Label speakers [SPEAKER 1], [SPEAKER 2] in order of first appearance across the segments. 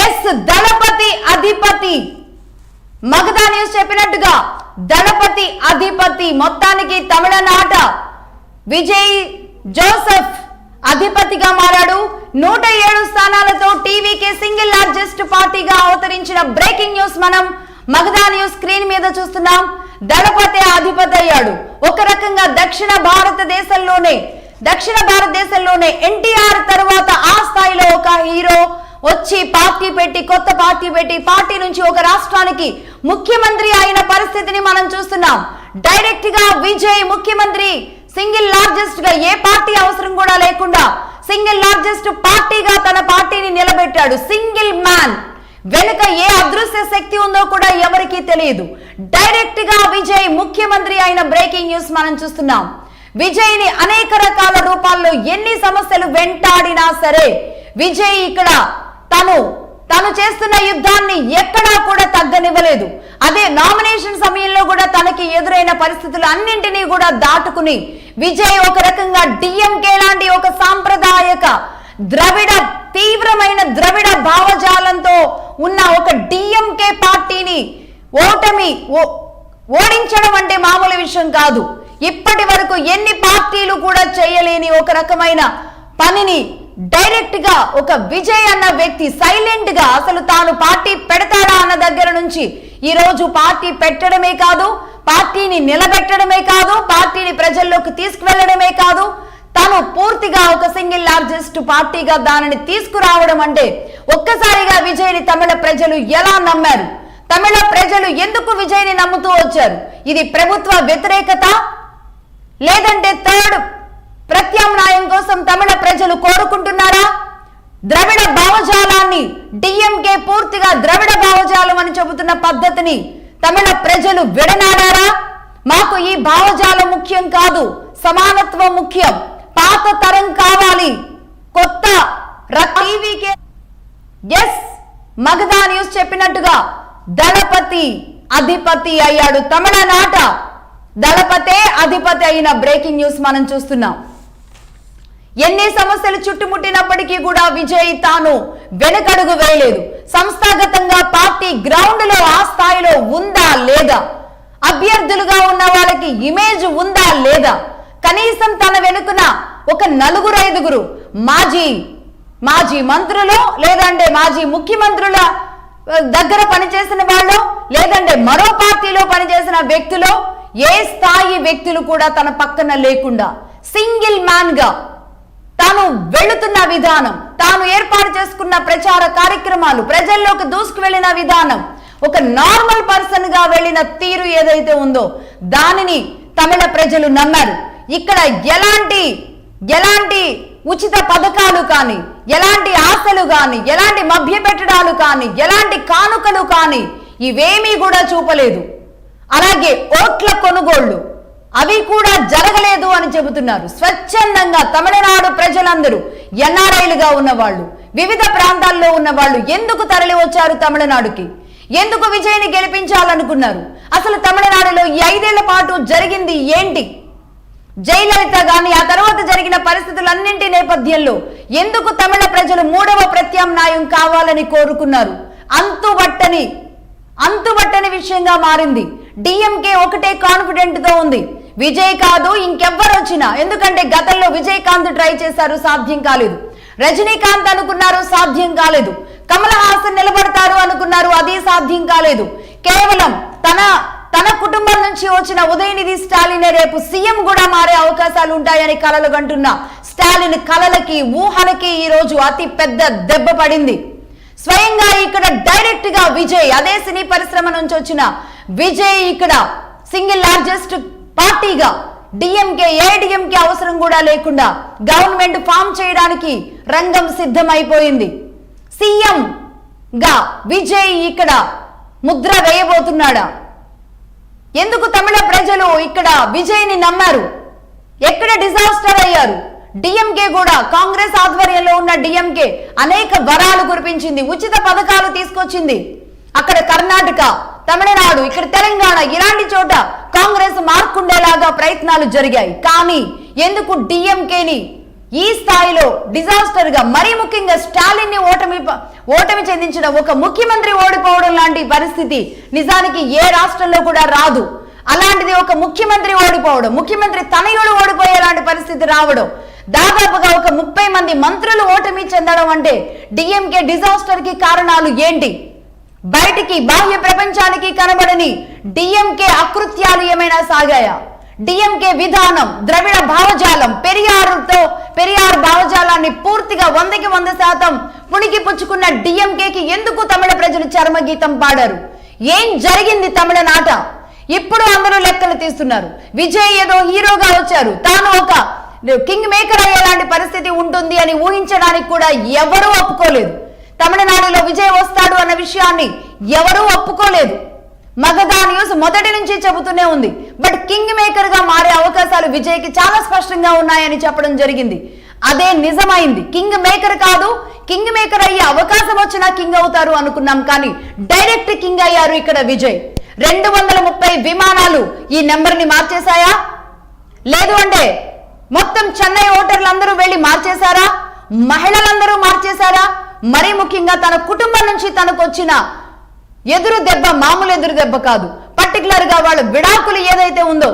[SPEAKER 1] Yes దళపతి అధిపతి Magadha news చెప్పినట్టుగా దళపతి అధిపతి మొత్తానికి తమిళనాట విజయ్ జోసెఫ్ అధిపతిగా మారాడు. 107 స్థానాలతో టీవీకే సింగిల్ లార్జెస్ట్ పార్టీగా అవతరించిన బ్రేకింగ్ న్యూస్ మనం మగధా న్యూస్ స్క్రీన్ మీద చూస్తున్నాం. దళపతి అధిపతి అయ్యాడు. ఒక రకంగా దక్షిణ భారతదేశంలోనే ఎన్టీఆర్ తర్వాత ఆ స్థాయిలో ఒక హీరో వచ్చి పార్టీ పెట్టి కొత్త పార్టీ పెట్టి పార్టీ నుంచి ఒక రాష్ట్రానికి ముఖ్యమంత్రి అయిన పరిస్థితిని మనం చూస్తున్నాం. డైరెక్ట్ గా విజయ్ ముఖ్యమంత్రి సింగిల్ లార్జెస్ట్ గా ఏ పార్టీ అవసరం కూడా లేకుండా సింగిల్ లార్జెస్ట్ పార్టీగా తన పార్టీని నిలబెట్టాడు. సింగిల్ మ్యాన్ వెనుక ఏ అదృశ్య శక్తి ఉందో కూడా ఎవరికీ తెలియదు. డైరెక్ట్ గా విజయ్ ముఖ్యమంత్రి అయిన బ్రేకింగ్ న్యూస్ మనం చూస్తున్నాం. విజయ్ ని అనేక రకాల రూపాల్లో ఎన్ని సమస్యలు వెంటాడినా సరే విజయ్ ఇక్కడ తను చేస్తున్న యుద్ధాన్ని ఎక్కడా కూడా తగ్గనివ్వలేదు. అదే నామినేషన్ సమయంలో కూడా తనకి ఎదురైన పరిస్థితులు అన్నింటినీ కూడా దాటుకుని విజయ్ ఒక రకంగా డిఎంకే లాంటి ఒక సాంప్రదాయక తీవ్రమైన ద్రవిడ భావజాలంతో ఉన్న ఒక డిఎంకే పార్టీని ఓడించడం అంటే మామూలు విషయం కాదు. ఇప్పటి వరకు ఎన్ని పార్టీలు కూడా చేయలేని ఒక రకమైన పనిని డైరెక్ట్ గా ఒక విజయ్ అన్న వ్యక్తి సైలెంట్ గా అసలు తాను పార్టీ పెడతాడా అన్న దగ్గర నుంచి ఈ రోజు పార్టీ పెట్టడమే కాదు, పార్టీని నిలబెట్టడమే కాదు, పార్టీని ప్రజల్లోకి తీసుకువెళ్లడమే కాదు, తాను పూర్తిగా ఒక సింగిల్ లార్జెస్ట్ పార్టీగా దానిని తీసుకురావడం అంటే ఒక్కసారిగా విజయ్ని తమిళ ప్రజలు ఎలా నమ్మారు, తమిళ ప్రజలు ఎందుకు విజయ్ని నమ్ముతూ వచ్చారు? ఇది ప్రభుత్వ వ్యతిరేకత లేదంటే థర్డ్ ప్రత్యామ్నాయం కోసం తమిళ ప్రజలు కోరుకుంటున్నారా? ద్రవిడ భావజాలాన్ని డిఎంకే పూర్తిగా ద్రవిడ భావజాలం అని చెబుతున్న పద్ధతిని తమిళ ప్రజలు విడనాడారా? మాకు ఈ భావజాలం ముఖ్యం కాదు, సమానత్వం ముఖ్యం, పాత తరం కావాలి, కొత్త టీవీకే. ఎస్ మగధా న్యూస్ చెప్పినట్టుగా దళపతి అధిపతి అయ్యాడు. తమిళనాట దళపతే అధిపతి అయిన బ్రేకింగ్ న్యూస్ మనం చూస్తున్నాం. ఎన్ని సమస్యలు చుట్టుముట్టినప్పటికీ కూడా విజయ్ తాను వెనకడుగు వేయలేదు. సంస్థాగతంగా పార్టీ గ్రౌండ్ లో ఆ స్థాయిలో ఉందా లేదా, అభ్యర్థులుగా ఉన్న వాళ్ళకి ఇమేజ్ ఉందా లేదా, కనీసం తన వెనుకన ఒక 4-5 మాజీ మంత్రులు లేదంటే మాజీ ముఖ్యమంత్రుల దగ్గర పనిచేసిన వాళ్ళు లేదంటే మరో పార్టీలో పనిచేసిన వ్యక్తులు ఏ స్థాయి వ్యక్తులు కూడా తన పక్కన లేకుండా సింగిల్ మ్యాన్ గా తాను వెళుతున్న విధానం, తాను ఏర్పాటు చేసుకున్న ప్రచార కార్యక్రమాలు, ప్రజల్లోకి దూసుకు వెళ్లిన విధానం, ఒక నార్మల్ పర్సన్ గా వెళ్లిన తీరు ఏదైతే ఉందో దానిని తమిళ ప్రజలు నమ్మారు. ఇక్కడ ఎలాంటి ఉచిత పథకాలు కానీ, ఎలాంటి ఆశలు కానీ, ఎలాంటి మభ్యపెట్టడాలు కానీ, ఎలాంటి కానుకలు కానీ ఇవేమీ కూడా చూపలేదు. అలాగే ఓట్ల కొనుగోళ్లు అవి కూడా జరగలేదు అని చెబుతున్నారు. స్వచ్ఛందంగా తమిళనాడు ప్రజలందరూ ఎన్ఆర్ఐలుగా ఉన్నవాళ్ళు, వివిధ ప్రాంతాల్లో ఉన్నవాళ్ళు ఎందుకు తరలి వచ్చారు తమిళనాడుకి? ఎందుకు విజయ్ని గెలిపించాలనుకున్నారు? అసలు తమిళనాడులో ఈ 5 ఏళ్ల పాటు జరిగింది ఏంటి? జయలలిత గాని ఆ తర్వాత జరిగిన పరిస్థితులన్నింటి నేపథ్యంలో ఎందుకు తమిళ ప్రజలు 3వ ప్రత్యామ్నాయం కావాలని కోరుకున్నారు? అంతుబట్టని విషయంగా మారింది. డిఎంకే ఒకటే కాన్ఫిడెంట్ తో ఉంది, విజయ్ కాదు ఇంకెవ్వరు వచ్చినా. ఎందుకంటే గతంలో విజయకాంత్ ట్రై చేశారు, సాధ్యం కాలేదు. రజనీకాంత్ అనుకున్నారు, సాధ్యం కాలేదు. కమల్ హాసన్ నిలబడతారు అనుకున్నారు, అది సాధ్యం కాలేదు. కేవలం తన కుటుంబం నుంచి వచ్చిన ఉదయనిధి స్టాలిన్ రేపు సీఎం కూడా మారే అవకాశాలు ఉంటాయని కలలు కంటున్న స్టాలిన్ కలలకి ఊహలకి ఈ రోజు అతి పెద్ద దెబ్బ పడింది. స్వయంగా ఇక్కడ డైరెక్ట్ గా విజయ్, అదే సినీ పరిశ్రమ నుంచి వచ్చిన విజయ్ ఇక్కడ సింగిల్ లార్జెస్ట్ పార్టీగా డిఎంకే ఏడిఎంకే అవసరం కూడా లేకుండా గవర్నమెంట్ ఫామ్ చేయడానికి రంగం సిద్ధమైపోయింది. సీఎం గా విజయ్ ఇక్కడ ముద్ర వేయబోతున్నాడా? ఎందుకు తమిళ ప్రజలు ఇక్కడ విజయ్ని నమ్మారు? ఎక్కడ డిజాస్టర్ అయ్యారు? డిఎంకే కూడా కాంగ్రెస్ ఆధ్వర్యంలో ఉన్న డిఎంకే అనేక వరాలు కురిపించింది, ఉచిత పథకాలు తీసుకొచ్చింది. అక్కడ కర్ణాటక, తమిళనాడు, ఇక్కడ తెలంగాణ ఇలాంటి చోట కాంగ్రెస్ మార్కుండేలాగా ప్రయత్నాలు జరిగాయి. కానీ ఎందుకు డిఎంకేని ఈ స్థాయిలో డిజాస్టర్ గా మరీ ముఖ్యంగా స్టాలిన్ ని ఓటమి చెందించిన ఒక ముఖ్యమంత్రి ఓడిపోవడం లాంటి పరిస్థితి నిజానికి ఏ రాష్ట్రంలో కూడా రాదు. అలాంటిది ఒక ముఖ్యమంత్రి ఓడిపోవడం, ముఖ్యమంత్రి తనయుడు ఓడిపోయేలాంటి పరిస్థితి రావడం, దాదాపుగా ఒక 30 మంది మంత్రులు ఓటమి చెందడం అంటే డిఎంకే డిజాస్టర్ కి కారణాలు ఏంటి? బయటికి బాహ్య ప్రపంచానికి కనబడని డిఎంకే అకృత్యాలు ఏమైనా సాగాయా? డిఎంకే విధానం, ద్రవిడ భావజాలం, పెరియార్ భావజాలాన్ని పూర్తిగా 100కి 100% పుణికి పుచ్చుకున్న డిఎంకేకి ఎందుకు తమిళ ప్రజలు చర్మగీతం పాడారు? ఏం జరిగింది తమిళనాట? ఇప్పుడు అందరూ లెక్కలు తీస్తున్నారు. విజయ్ ఏదో హీరోగా వచ్చారు, తాను ఒక కింగ్ మేకర్ అయ్యేలాంటి పరిస్థితి ఉంటుంది అని ఊహించడానికి కూడా ఎవరూ ఒప్పుకోలేదు. తమిళనాడులో విజయ్ వస్తాడు అన్న విషయాన్ని ఎవరూ ఒప్పుకోలేదు. మగధా న్యూస్ మొదటి నుంచి చెబుతూనే ఉంది. బట్ కింగ్ మేకర్ గా మారే అవకాశాలు విజయ్కి చాలా స్పష్టంగా ఉన్నాయని చెప్పడం జరిగింది. అదే నిజమైంది. కింగ్ మేకర్ కాదు, కింగ్ మేకర్ అయ్యే అవకాశం వచ్చినా కింగ్ అవుతారు అనుకున్నాం, కానీ డైరెక్ట్ కింగ్ అయ్యారు ఇక్కడ విజయ్. 230 విమానాలు ఈ నెంబర్ ని మార్చేశాయా? లేదు అంటే మొత్తం చెన్నై ఓటర్లందరూ వెళ్లి మార్చేశారా? మహిళలందరూ మార్చేశారా? మరీ ముఖ్యంగా తన కుటుంబం నుంచి తనకు వచ్చిన ఎదురు దెబ్బ మామూలు ఎదురు దెబ్బ కాదు. పర్టికులర్ గా వాళ్ళ విడాకులు ఏదైతే ఉందో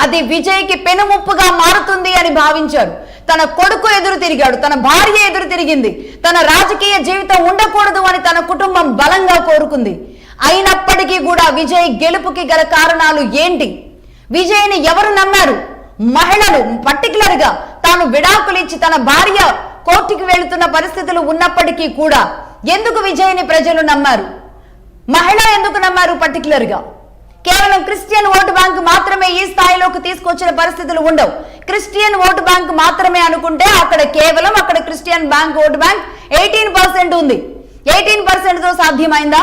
[SPEAKER 1] అది విజయ్కి పెనుముప్పుగా మారుతుంది అని భావించారు. తన కొడుకు ఎదురు తిరిగాడు, తన భార్య ఎదురు తిరిగింది, తన రాజకీయ జీవితం ఉండకూడదు అని తన కుటుంబం బలంగా కోరుకుంది. అయినప్పటికీ కూడా విజయ్ గెలుపుకి గల కారణాలు ఏంటి? విజయ్ని ఎవరు నమ్మారు? మహిళలు. పర్టికులర్ గా తాను విడాకులు ఇచ్చి తన భార్య కోర్టుకి వెళుతున్న పరిస్థితులు ఉన్నప్పటికీ కూడా ఎందుకు విజయ్ని ప్రజలు నమ్మారు? మహిళ ఎందుకు నమ్మారు? పర్టికులర్ గా కేవలం క్రిస్టియన్ ఓటు బ్యాంక్ మాత్రమే ఈ స్థాయిలోకి తీసుకొచ్చిన పరిస్థితులు ఉండవు. క్రిస్టియన్ ఓటు బ్యాంక్ మాత్రమే అనుకుంటే అక్కడ క్రిస్టియన్ బ్యాంక్ ఓటు బ్యాంక్ 18% ఉంది. 18% తో సాధ్యమైందా?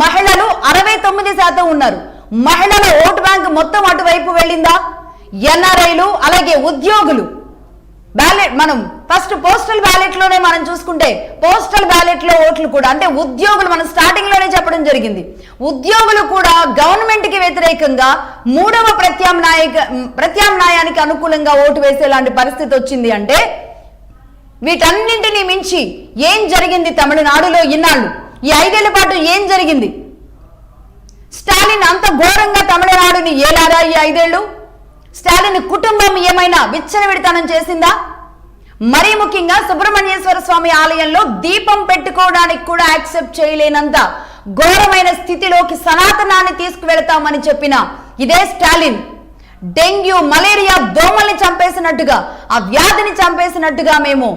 [SPEAKER 1] మహిళలు 69% ఉన్నారు. మహిళల ఓటు బ్యాంక్ మొత్తం అటువైపు వెళ్ళిందా? ఎన్ఆర్ఐలు, అలాగే ఉద్యోగులు. బ్యాలెట్ మనం ఫస్ట్ పోస్టల్ బ్యాలెట్ లోనే మనం చూసుకుంటే పోస్టల్ బ్యాలెట్ లో ఓట్లు కూడా అంటే ఉద్యోగులు, మనం స్టార్టింగ్ లోనే చెప్పడం జరిగింది, ఉద్యోగులు కూడా గవర్నమెంట్ కి వ్యతిరేకంగా మూడవ ప్రత్యామ్నాయానికి అనుకూలంగా ఓటు వేసేలాంటి పరిస్థితి వచ్చింది. అంటే వీటన్నింటినీ మించి ఏం జరిగింది తమిళనాడులో ఇన్నాళ్ళు? ఈ 5 ఏళ్ల పాటు ఏం జరిగింది? స్టాలిన్ అంత ఘోరంగా తమిళనాడుని ఏలారా ఈ 5 ఏళ్లు? స్టాలిన్ కుటుంబం ఏమైనా విచ్చలవిడితనం చేసిందా? మరీ ముఖ్యంగా సుబ్రహ్మణ్యేశ్వర స్వామి ఆలయంలో దీపం పెట్టుకోవడానికి కూడా యాక్సెప్ట్ చేయలేనంత ఘోరమైన స్థితిలోకి సనాతనాన్ని తీసుకువెళతామని చెప్పిన ఇదే స్టాలిన్ డెంగ్యూ, మలేరియా దోమల్ని చంపేసినట్టుగా, ఆ వ్యాధిని చంపేసినట్టుగా మేము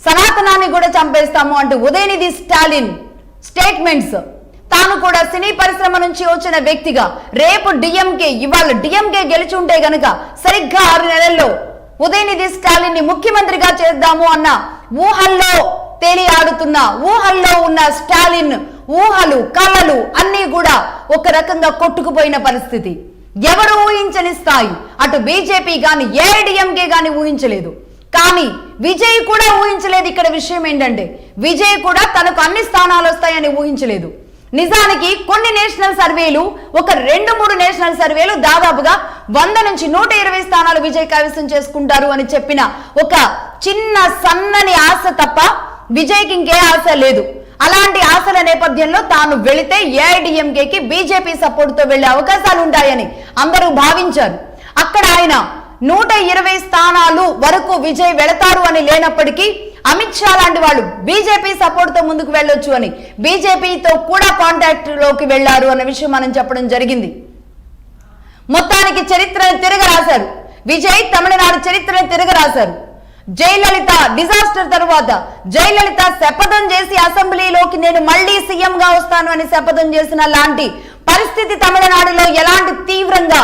[SPEAKER 1] సనాతనాన్ని కూడా చంపేస్తాము అంటూ ఉదయనిధి స్టాలిన్ స్టేట్మెంట్స్. తాను కూడా సినీ పరిశ్రమ నుంచి వచ్చిన వ్యక్తిగా రేపు డిఎంకే, ఇవాళ డిఎంకే గెలిచి ఉంటే గనక సరిగ్గా 6 నెలల్లో ఉదయనిధి స్టాలిన్ ని ముఖ్యమంత్రిగా చేద్దాము అన్న ఊహల్లో తేలియాడుతున్న, ఊహల్లో ఉన్న స్టాలిన్ ఊహలు, కళలు అన్నీ కూడా ఒక రకంగా కొట్టుకుపోయిన పరిస్థితి. ఎవరు ఊహించని స్థాయి. అటు బీజేపీ గాని ఏఐడిఎంకే గాని ఊహించలేదు, కానీ విజయ్ కూడా ఊహించలేదు. ఇక్కడ విషయం ఏంటంటే విజయ్ కూడా తనకు అన్ని స్థానాలు వస్తాయని ఊహించలేదు. నిజానికి కొన్ని నేషనల్ సర్వేలు, ఒక 2-3 నేషనల్ సర్వేలు దాదాపుగా 100 నుంచి 120 స్థానాలు విజయ్ కైవసం చేసుకుంటారు అని చెప్పిన ఒక చిన్న సన్నని ఆశ తప్ప విజయ్కి ఇంకే ఆశ లేదు. అలాంటి ఆశల నేపథ్యంలో తాను వెళితే ఏఐడిఎంకేకి బీజేపీ సపోర్ట్ తో వెళ్లే అవకాశాలు ఉంటాయని అందరూ భావించారు. అక్కడ ఆయన 120 స్థానాలు వరకు విజయ్ వెళతారు అని లేనప్పటికీ అమిత్ షా లాంటి వాళ్ళు బీజేపీ సపోర్ట్ తో ముందుకు వెళ్ళొచ్చు అని బీజేపీతో కూడా కాంటాక్ట్ లోకి వెళ్లారు అన్న విషయం మనం చెప్పడం జరిగింది. మొత్తానికి చరిత్రను తిరగరాశారు విజయ్. తమిళనాడు చరిత్రను తిరగరాశారు. జయలలిత డిజాస్టర్ తరువాత జయలలిత శపథం చేసి అసెంబ్లీలోకి నేను మళ్లీ సీఎం గా వస్తాను అని శపథం చేసిన లాంటి పరిస్థితి తమిళనాడులో ఎలాంటి తీవ్రంగా,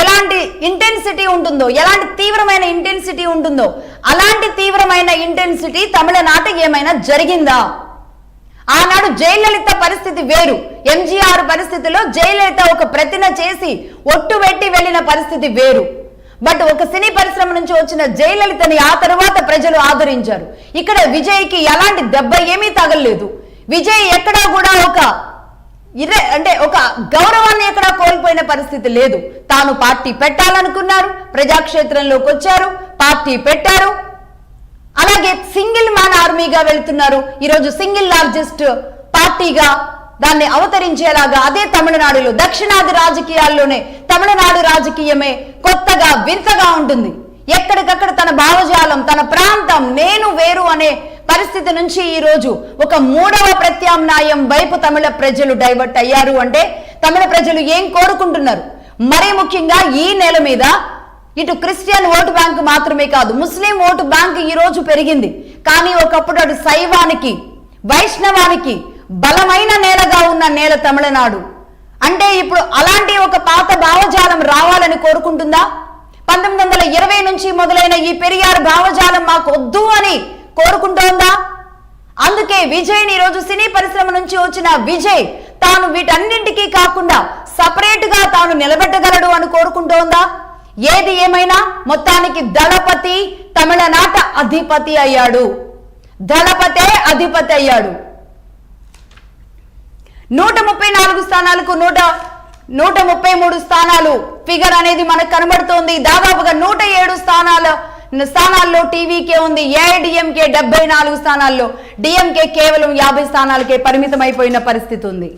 [SPEAKER 1] ఎలాంటి ఇంటెన్సిటీ ఉంటుందో, ఎలాంటి తీవ్రమైన ఇంటెన్సిటీ ఉంటుందో అలాంటి తీవ్రమైన ఇంటెన్సిటీ తమిళనాట ఏమైనా జరిగిందా? ఆనాడు జయలలిత పరిస్థితి వేరు. ఎంజీఆర్ పరిస్థితిలో జయలలిత ఒక ప్రతిన చేసి ఒట్టు పెట్టి వెళ్లిన పరిస్థితి వేరు. బట్ ఒక సినీ పరిశ్రమ నుంచి వచ్చిన జయలలితని ఆ తరువాత ప్రజలు ఆదరించారు. ఇక్కడ విజయ్కి ఎలాంటి దెబ్బ ఏమీ తగలలేదు. విజయ్ ఎక్కడా కూడా ఒక గౌరవాన్ని ఎక్కడా కోల్పోయిన పరిస్థితి లేదు. తాను పార్టీ పెట్టాలనుకున్నారు, ప్రజాక్షేత్రంలోకి వచ్చారు, పార్టీ పెట్టారు. ఎకానమీగా వెళ్తున్నారు. ఈరోజు సింగిల్ లార్జెస్ట్ పార్టీగా దాన్ని అవతరించేలాగా అదే తమిళనాడులో దక్షిణాది రాజకీయాల్లోనే తమిళనాడు రాజకీయమే కొత్తగా వింతగా ఉంటుంది. ఎక్కడికక్కడ తన భావజాలం, తన ప్రాంతం, నేను వేరు అనే పరిస్థితి నుంచి ఈ రోజు ఒక మూడవ ప్రత్యామ్నాయం వైపు తమిళ ప్రజలు డైవర్ట్ అయ్యారు. అంటే తమిళ ప్రజలు ఏం కోరుకుంటున్నారు? మరీ ముఖ్యంగా ఈ నెల మీద ఇటు క్రిస్టియన్ ఓటు బ్యాంకు మాత్రమే కాదు, ముస్లిం ఓటు బ్యాంకు ఈ రోజు పెరిగింది. కానీ ఒకప్పుడు అటు శైవానికి, వైష్ణవానికి బలమైన నేలగా ఉన్న నేల తమిళనాడు. అంటే ఇప్పుడు అలాంటి ఒక పాత భావజాలం రావాలని కోరుకుంటుందా? 1920 నుంచి మొదలైన ఈ పెరియార్ భావజాలం మాకు వద్దు అని కోరుకుంటోందా? అందుకే విజయ్ని ఈరోజు సినీ పరిశ్రమ నుంచి వచ్చిన విజయ్ తాను వీటన్నింటికీ కాకుండా సపరేట్ గా తాను నిలబెట్టగలడు అని కోరుకుంటోందా? ఏది ఏమైనా మొత్తానికి దళపతి తమిళనాట అధిపతి అయ్యాడు. దళపతే అధిపతి అయ్యాడు. 134 స్థానాలకు 133 స్థానాలు ఫిగర్ అనేది మనకు కనబడుతోంది. దాదాపుగా 107 స్థానాల్లో టీవీకే ఉంది. ఏఐడిఎంకే 74 స్థానాల్లో, డిఎంకే కేవలం 50 స్థానాలకే పరిమితమైపోయిన పరిస్థితి ఉంది.